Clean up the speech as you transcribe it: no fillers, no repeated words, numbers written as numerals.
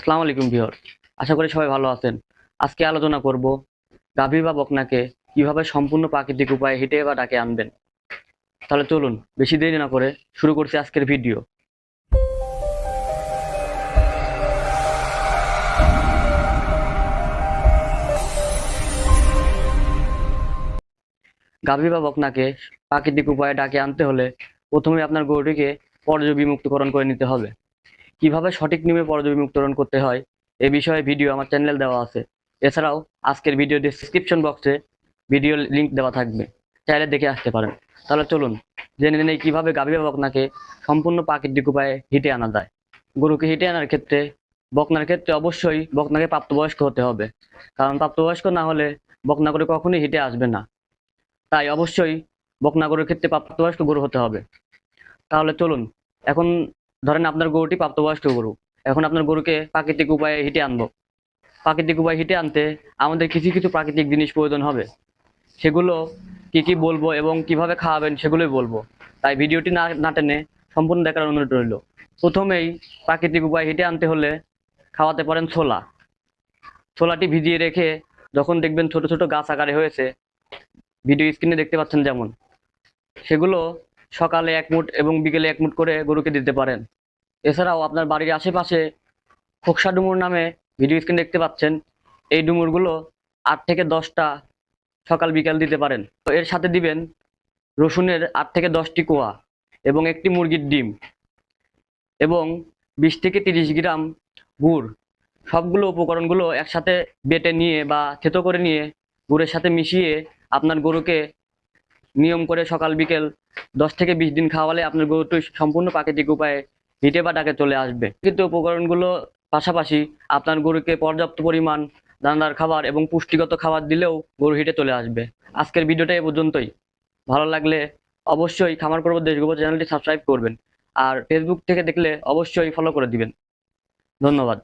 আসসালামু আলাইকুম ভিউয়ার, আশা করি সবাই ভালো আছেন। আজকে আলোচনা করব গাভী বা বকনাকে কিভাবে সম্পূর্ণ প্রাকৃতিক উপায়ে হিটে বা ডাকে আনবেন। তাহলে চলুন বেশি দেরি না করে শুরু করছি আজকের ভিডিও। গাভী বা বকনাকে প্রাকৃতিক উপায়ে ডাকে আনতে হলে প্রথমে আপনার গরুটিকে পরজীবী বিমুক্তকরণ করে নিতে হবে। কিভাবে সঠিক নিয়মে পরজীবী বিমুক্তকরণ করতে হয় এ বিষয়ে ভিডিও আমার চ্যানেল দেওয়া আছে। এছাড়াও আজকের ভিডিও ডেসক্রিপশন বক্সে ভিডিও লিংক দেওয়া থাকবে, চাইলে দেখে আসতে পারেন। তাহলে চলুন জেনে নেই কিভাবে গাভী বা বকনাকে সম্পূর্ণ প্রাকৃতিক উপায়ে হিটে আনা যায়। গরুকে হিটে আনার ক্ষেত্রে বকনার ক্ষেত্রে অবশ্যই বকনাকে প্রাপ্তবয়স্ক হতে হবে, কারণ প্রাপ্তবয়স্ক না হলে বকনা গরু কখনোই হিটে আসবে না। তাই অবশ্যই বকনা গরুর ক্ষেত্রে প্রাপ্তবয়স্ক গরু হতে হবে। তাহলে চলুন এখন ধরেন আপনার গরুটি প্রাপ্তবয়স্ক গরু, এখন আপনার গরুকে প্রাকৃতিক উপায়ে হিটে আনবো। প্রাকৃতিক উপায়ে হিটে আনতে আমাদের কিছু কিছু প্রাকৃতিক জিনিস প্রয়োজন হবে। সেগুলো কি কি বলবো এবং কিভাবে খাওয়াবেন সেগুলোই বলবো, তাই ভিডিওটি না না টেনে সম্পূর্ণ দেখার অনুরোধ রইল। প্রথমেই প্রাকৃতিক উপায়ে হিটে আনতে হলে খাওয়াতে পারেন ছোলা। ছোলাটি ভিজিয়ে রেখে যখন দেখবেন ছোট ছোট গাছ আকারে হয়েছে, ভিডিও স্ক্রিনে দেখতে পাচ্ছেন যেমন, সেগুলো সকালে 1 মুঠ এবং বিকেলে 1 মুঠ করে গরুকে দিতে পারেন। এছাড়াও আপনার বাড়ির আশেপাশে খোকসা ডুমুর নামে ভিডিও স্ক্রিন দেখতে পাচ্ছেন, এই ডুমুরগুলো 8 থেকে 10টা সকাল বিকাল দিতে পারেন। তো এর সাথে দিবেন রসুনের 8 থেকে 10টি কোয়া এবং একটি মুরগির ডিম এবং 20 থেকে 30 গ্রাম গুড়। সবগুলো উপকরণগুলো একসাথে বেটে নিয়ে বা থেতো করে নিয়ে গুড়ের সাথে মিশিয়ে আপনার গরুকে নিয়ম করে সকাল বিকেল 10 থেকে 20 দিন খাওয়ালে আপনার গরুটি সম্পূর্ণ প্রাকৃতিক উপায়ে হিটে বা ডাকে চলে আসবে। কিন্তু উপকরণগুলো পাশাপাশি আপনার গরুকে পর্যাপ্ত পরিমাণ দানাদার খাবার এবং পুষ্টিগত খাবার দিলেও গরু হিটে চলে আসবে। আজকের ভিডিওটা এ পর্যন্তই। ভালো লাগলে অবশ্যই খামার করব দেশ গরু চ্যানেলটি সাবস্ক্রাইব করবেন, আর ফেসবুক থেকে দেখলে অবশ্যই ফলো করে দিবেন। ধন্যবাদ।